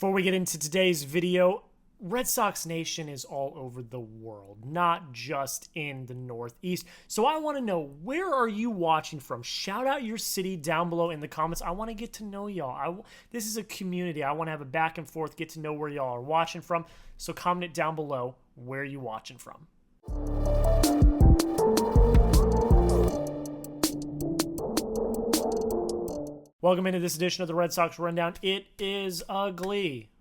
Before we get into today's video, Red Sox Nation is all over the world, not just in the Northeast. So I want to know, where are you watching from? Shout out your city down below in the comments. I want to get to know y'all. This is a community. I want to have a back and forth, get to know where y'all are watching from. So comment it down below where you watching from. Welcome into this edition of the Red Sox Rundown. It is ugly.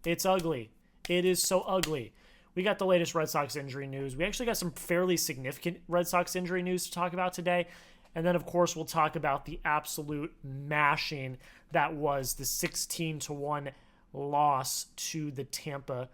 It's ugly. It is so ugly. We got the latest Red Sox injury news. We actually got some fairly significant Red Sox injury news to talk about today. And then, of course, we'll talk about the absolute mashing that was the 16-1 loss to the Tampa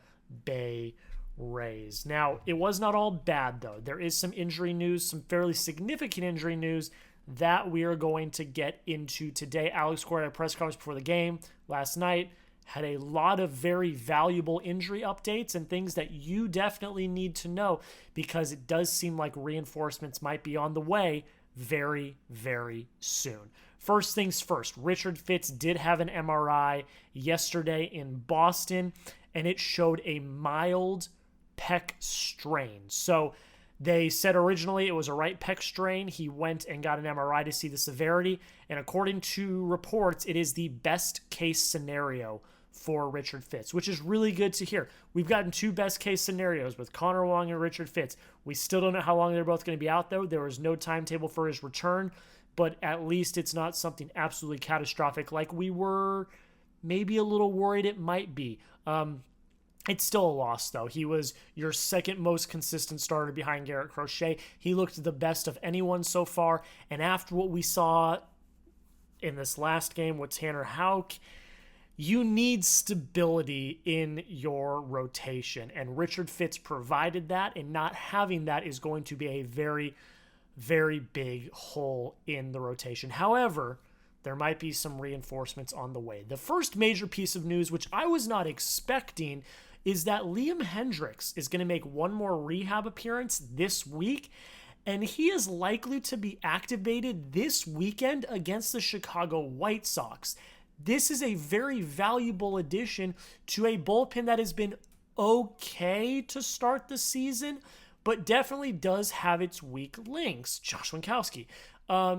Bay Rays. Now, it was not all bad, though. There is some injury news, some fairly significant injury news that we are going to get into today. Alex Cora at a press conference before the game last night had a lot of very valuable injury updates and things that you definitely need to know, because it does seem like reinforcements might be on the way very, very soon. First things first, Richard Fitts did have an MRI yesterday in Boston, and it showed a mild pec strain. So they said originally it was a right pec strain. He went and got an MRI to see the severity, and according to reports, it is the best case scenario for Richard Fitts, which is really good to hear. We've gotten two best case scenarios with Connor Wong and Richard Fitts. We still don't know how long they're both going to be out, though. There is no timetable for his return, but at least it's not something absolutely catastrophic like we were maybe a little worried it might be. It's still a loss, though. He was your second most consistent starter behind Garrett Crochet. He looked the best of anyone so far. And after what we saw in this last game with Tanner Houck, you need stability in your rotation. And Richard Fitts provided that, and not having that is going to be a very, very big hole in the rotation. However, there might be some reinforcements on the way. The first major piece of news, which I was not expecting, is that Liam Hendriks is going to make one more rehab appearance this week, and he is likely to be activated this weekend against the Chicago White Sox. This is a very valuable addition to a bullpen that has been okay to start the season, but definitely does have its weak links. Josh Winkowski.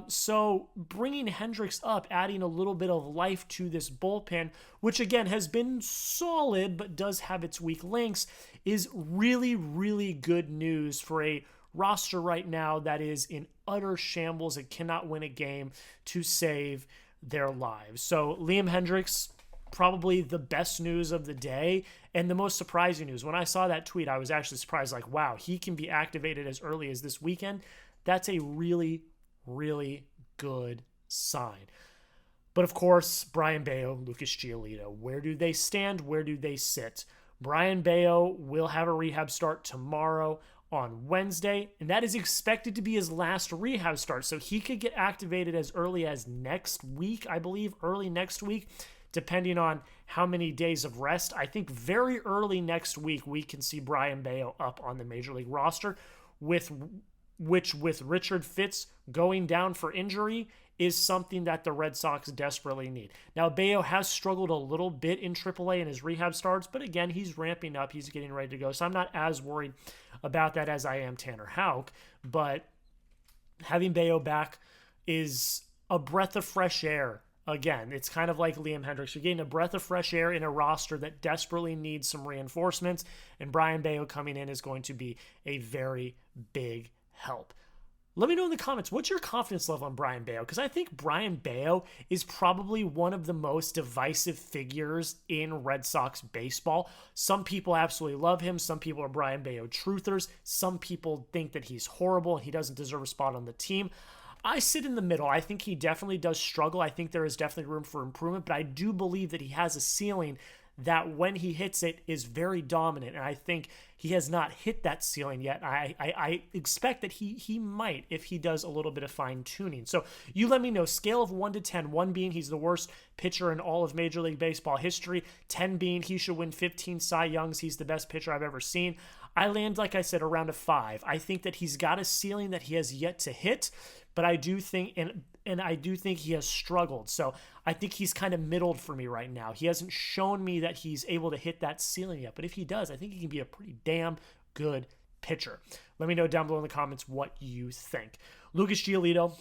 So bringing Hendriks up, adding a little bit of life to this bullpen, which again has been solid but does have its weak links, is really, really good news for a roster right now that is in utter shambles and cannot win a game to save their lives. So Liam Hendriks, probably the best news of the day and the most surprising news. When I saw that tweet, I was actually surprised, like, wow, he can be activated as early as this weekend. That's a really, really good sign. But of course, Brayan Bello, Lucas Giolito, where do they stand? Where do they sit? Brayan Bello will have a rehab start tomorrow on Wednesday, and that is expected to be his last rehab start. So he could get activated as early as next week, I believe, early next week, depending on how many days of rest. I think very early next week, we can see Brayan Bello up on the Major League roster, with Richard Fitts going down for injury is something that the Red Sox desperately need. Now, Bello has struggled a little bit in AAA in his rehab starts, but again, he's ramping up. He's getting ready to go. So I'm not as worried about that as I am Tanner Houck, but having Bello back is a breath of fresh air. Again, it's kind of like Liam Hendriks. You're getting a breath of fresh air in a roster that desperately needs some reinforcements, and Brayan Bello coming in is going to be a very big help. Let me know in the comments, what's your confidence level on Brayan Bello? Because I think Brayan Bello is probably one of the most divisive figures in Red Sox baseball. Some people absolutely love him. Some people are Brayan Bello truthers. Some people think that he's horrible and he doesn't deserve a spot on the team. I sit in the middle. I think he definitely does struggle. I think there is definitely room for improvement, but I do believe that he has a ceiling that when he hits it is very dominant, and I think he has not hit that ceiling yet. I expect that he might if he does a little bit of fine-tuning. So you let me know, scale of 1 to 10, 1 being he's the worst pitcher in all of Major League Baseball history, 10 being he should win 15 Cy Youngs, he's the best pitcher I've ever seen. I land, like I said, around a 5. I think that he's got a ceiling that he has yet to hit, but I do think, and and I do think he has struggled. So I think he's kind of middled for me right now. He hasn't shown me that he's able to hit that ceiling yet. But if he does, I think he can be a pretty damn good pitcher. Let me know down below in the comments what you think. Lucas Giolito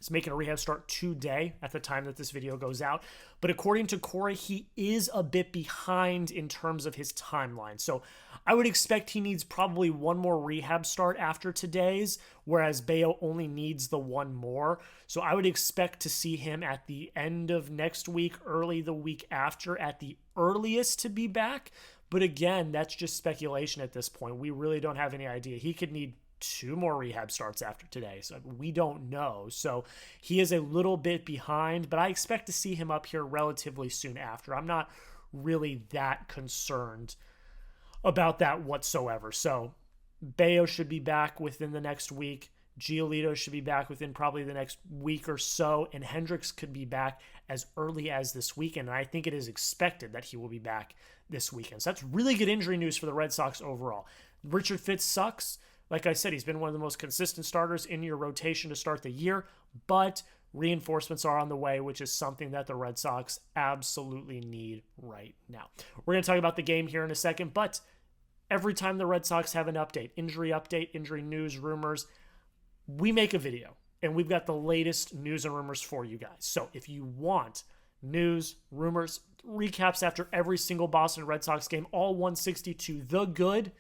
is making a rehab start today at the time that this video goes out. But according to Cora, he is a bit behind in terms of his timeline. So I would expect he needs probably one more rehab start after today's, whereas Bello only needs the one more. So I would expect to see him at the end of next week, early the week after, at the earliest to be back. But again, that's just speculation at this point. We really don't have any idea. He could need 2 more rehab starts after today, so we don't know. So he is a little bit behind, but I expect to see him up here relatively soon after. I'm not really that concerned about that whatsoever. So Bello should be back within the next week. Giolito should be back within probably the next week or so, and Hendriks could be back as early as this weekend, and I think it is expected that he will be back this weekend. So that's really good injury news for the Red Sox overall. Richard Fitz sucks. Like I said, he's been one of the most consistent starters in your rotation to start the year, but reinforcements are on the way, which is something that the Red Sox absolutely need right now. We're going to talk about the game here in a second, but every time the Red Sox have an update, injury news, rumors, we make a video, and we've got the latest news and rumors for you guys. So if you want news, rumors, recaps after every single Boston Red Sox game, all 162, the good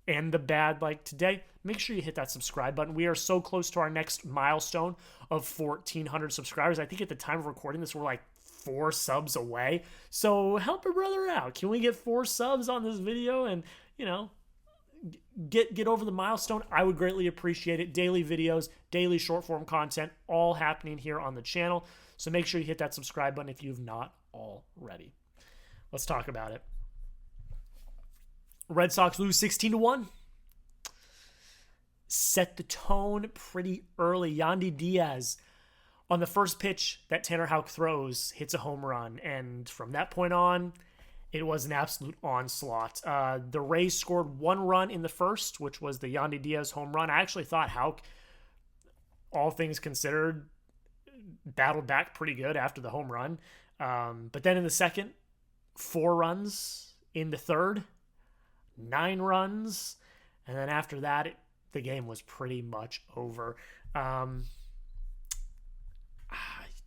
and the bad like today, make sure you hit that subscribe button. We are so close to our next milestone of 1,400 subscribers. I think at the time of recording this, we're like 4 subs away. So help a brother out. Can we get 4 subs on this video and, get over the milestone? I would greatly appreciate it. Daily videos, daily short form content, all happening here on the channel. So make sure you hit that subscribe button if you've not already. Let's talk about it. Red Sox lose 16-1. Set the tone pretty early. Yandy Diaz, on the first pitch that Tanner Houck throws, hits a home run. And from that point on, it was an absolute onslaught. The Rays scored 1 run in the first, which was the Yandy Diaz home run. I actually thought Houck, all things considered, battled back pretty good after the home run. But then in the second, 4 runs. In the third, 9 runs, and then after that, the game was pretty much over. I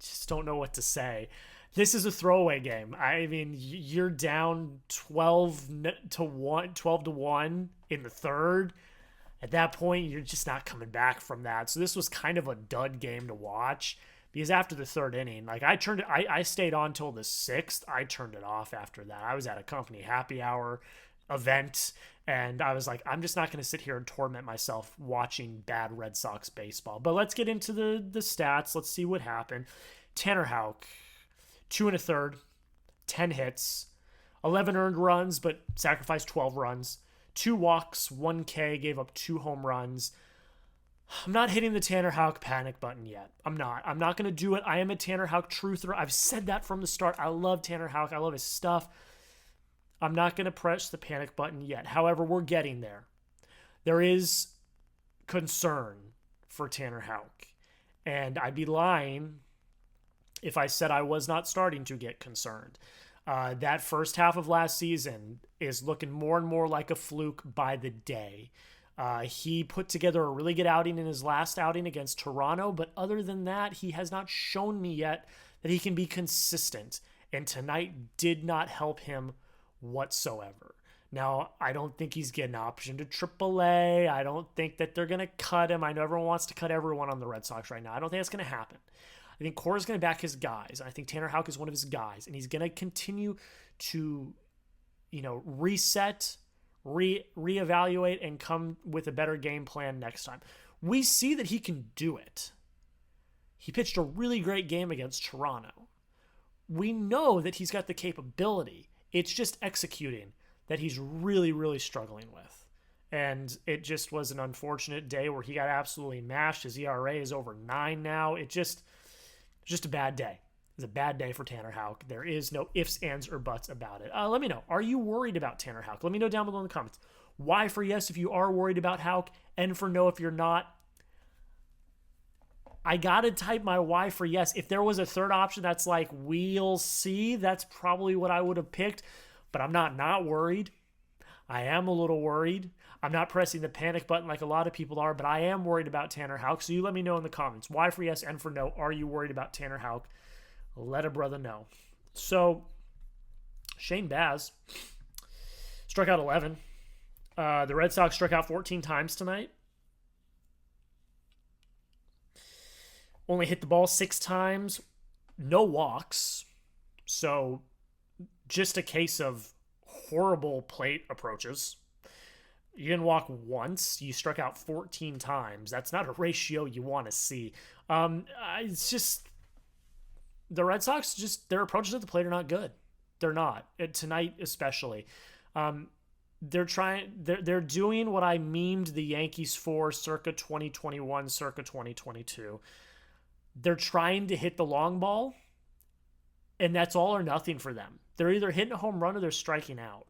just don't know what to say. This is a throwaway game. I mean, you're down 12-1 in the third. At that point, you're just not coming back from that. So this was kind of a dud game to watch, because after the third inning, like I stayed on till the 6th. I turned it off after that. I was at a company happy hour event, and I was like, I'm just not going to sit here and torment myself watching bad Red Sox baseball. But let's get into the stats. Let's see what happened. Tanner Houck, 2 1/3, 10 hits, 11 earned runs, but sacrificed 12 runs, 2 walks, 1 K, gave up 2 home runs. I'm not hitting the Tanner Houck panic button yet. I'm not going to do it. I am a Tanner Houck truther. I've said that from the start. I love Tanner Houck. I love his stuff. I'm not going to press the panic button yet. However, we're getting there. There is concern for Tanner Houck, and I'd be lying if I said I was not starting to get concerned. That first half of last season is looking more and more like a fluke by the day. He put together a really good outing in his last outing against Toronto, but other than that, he has not shown me yet that he can be consistent, and tonight did not help him whatsoever. Now, I don't think he's getting an option to AAA. I don't think that they're going to cut him. I know everyone wants to cut everyone on the Red Sox right now. I don't think that's going to happen. I think Cora's going to back his guys. I think Tanner Houck is one of his guys, and he's going to continue to, reset, reevaluate, and come with a better game plan next time. We see that he can do it. He pitched a really great game against Toronto. We know that he's got the capability. It's just executing that he's really, really struggling with. And it just was an unfortunate day where he got absolutely mashed. His ERA is over 9 now. It's just a bad day. It's a bad day for Tanner Houck. There is no ifs, ands, or buts about it. Let me know. Are you worried about Tanner Houck? Let me know down below in the comments. Why for yes if you are worried about Houck, and for no if you're not. I got to type my Y for yes. If there was a third option that's like, we'll see, that's probably what I would have picked. But I'm not worried. I am a little worried. I'm not pressing the panic button like a lot of people are, but I am worried about Tanner Houck. So you let me know in the comments. Y for yes, N for no. Are you worried about Tanner Houck? Let a brother know. So Shane Baz struck out 11. The Red Sox struck out 14 times tonight. Only hit the ball 6 times. No walks. So just a case of horrible plate approaches. You didn't walk once. You struck out 14 times. That's not a ratio you want to see. It's just the Red Sox, just their approaches at the plate are not good. They're not. Tonight especially. They're doing what I memed the Yankees for circa 2021, circa 2022. They're trying to hit the long ball, and that's all or nothing for them. They're either hitting a home run or they're striking out.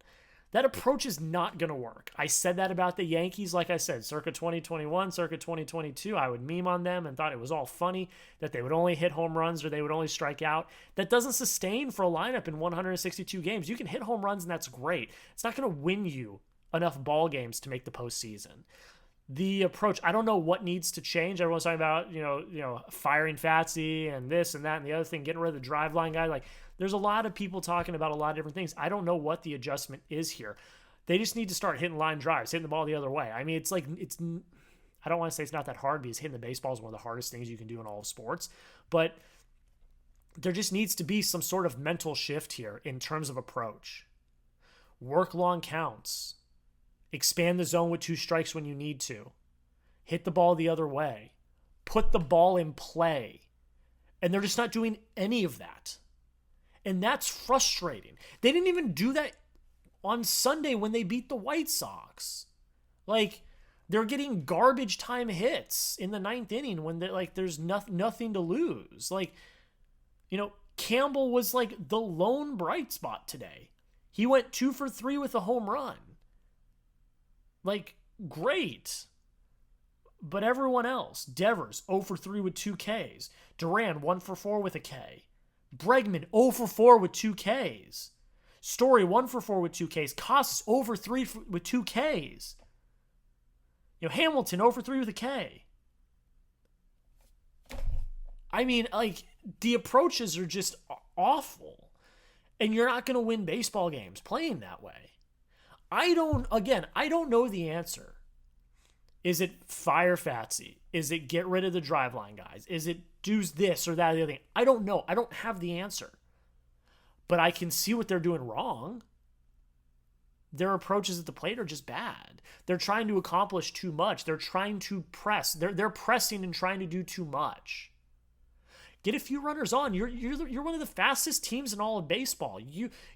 That approach is not going to work. I said that about the Yankees, like I said, circa 2021, circa 2022. I would meme on them and thought it was all funny that they would only hit home runs or they would only strike out. That doesn't sustain for a lineup in 162 games. You can hit home runs and that's great. It's not going to win you enough ball games to make the postseason. The approach, I don't know what needs to change. Everyone's talking about, firing Fatsy and this and that and the other thing, getting rid of the driveline guy. Like, there's a lot of people talking about a lot of different things. I don't know what the adjustment is here. They just need to start hitting line drives, hitting the ball the other way. I mean, I don't want to say it's not that hard because hitting the baseball is one of the hardest things you can do in all of sports. But there just needs to be some sort of mental shift here in terms of approach. Work long counts. Expand the zone with 2 strikes when you need to. Hit the ball the other way. Put the ball in play. And they're just not doing any of that. And that's frustrating. They didn't even do that on Sunday when they beat the White Sox. Like, they're getting garbage time hits in the 9th inning when there's nothing to lose. Campbell was like the lone bright spot today. He went 2 for 3 with a home run. Great. But everyone else, Devers, 0 for 3 with 2 Ks. Duran, 1 for 4 with a K. Bregman, 0 for 4 with 2 Ks. Story, 1 for 4 with 2 Ks. Casas, 0 for 3 with 2 Ks. Hamilton, 0 for 3 with a K. I mean, the approaches are just awful. And you're not going to win baseball games playing that way. I don't know the answer. Is it fire Fatsy? Is it get rid of the driveline guys? Is it do this or that or the other thing? I don't know. I don't have the answer. But I can see what they're doing wrong. Their approaches at the plate are just bad. They're trying to accomplish too much. They're trying to press. They're pressing and trying to do too much. Get a few runners on. You're one of the fastest teams in all of baseball.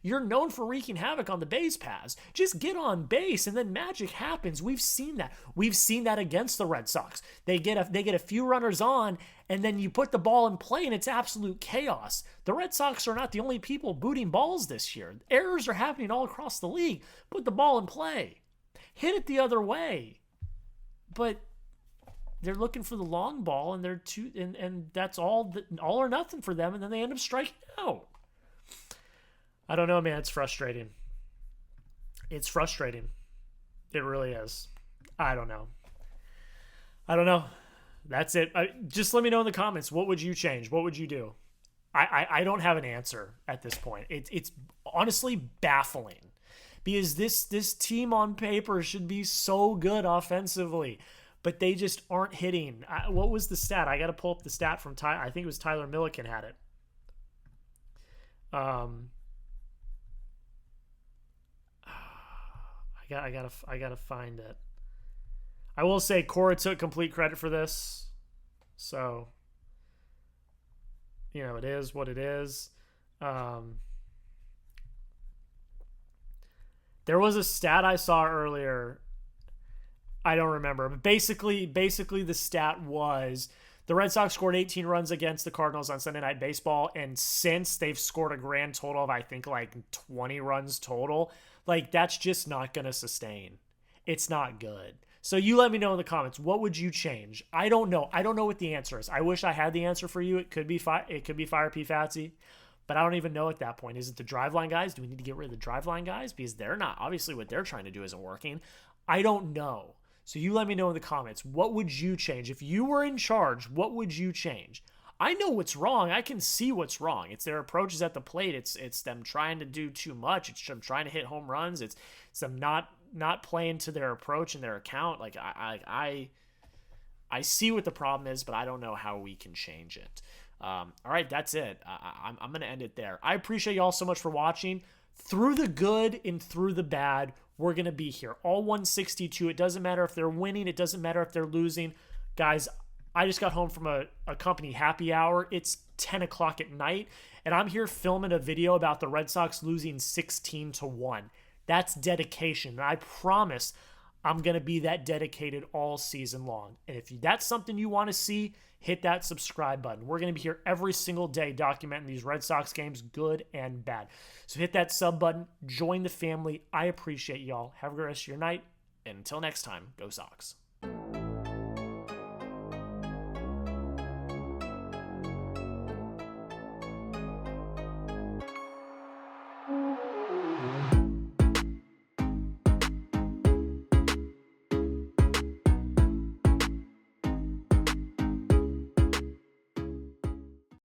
You're known for wreaking havoc on the base paths. Just get on base, and then magic happens. We've seen that. We've seen that against the Red Sox. They get a few runners on, and then you put the ball in play, and it's absolute chaos. The Red Sox are not the only people booting balls this year. Errors are happening all across the league. Put the ball in play. Hit it the other way. But they're looking for the long ball, and and that's all or nothing for them, and then they end up striking out. I don't know, man. It's frustrating. It's frustrating. It really is. I don't know. That's it. Just let me know in the comments. What would you change? What would you do? I don't have an answer at this point. It's honestly baffling because this team on paper should be so good offensively. But they just aren't hitting. What was the stat? I got to pull up the stat from Tyler. I think it was Tyler Milliken had it. I gotta find it. I will say Cora took complete credit for this, so it is what it is. There was a stat I saw earlier. I don't remember, but basically the stat was the Red Sox scored 18 runs against the Cardinals on Sunday Night Baseball, and since they've scored a grand total of, I think, 20 runs total. That's just not going to sustain. It's not good. So you let me know in the comments, what would you change? I don't know. I don't know what the answer is. I wish I had the answer for you. It could be fire P. Fatsy, but I don't even know at that point. Is it the driveline guys? Do we need to get rid of the driveline guys? Because they're not, obviously what they're trying to do isn't working. I don't know. So you let me know in the comments, what would you change? If you were in charge, what would you change? I know what's wrong. I can see what's wrong. It's their approaches at the plate. It's them trying to do too much. It's them trying to hit home runs. It's them not playing to their approach and their account. Like I see what the problem is, but I don't know how we can change it. All right, that's it. I'm going to end it there. I appreciate y'all so much for watching. Through the good and through the bad, we're going to be here. All 162. It doesn't matter if they're winning. It doesn't matter if they're losing. Guys, I just got home from a company happy hour. It's 10 o'clock at night, and I'm here filming a video about the Red Sox losing 16-1. That's dedication, and I promise I'm going to be that dedicated all season long. And if that's something you want to see, hit that subscribe button. We're going to be here every single day documenting these Red Sox games, good and bad. So hit that sub button, join the family. I appreciate y'all. Have a great rest of your night, and until next time, go Sox.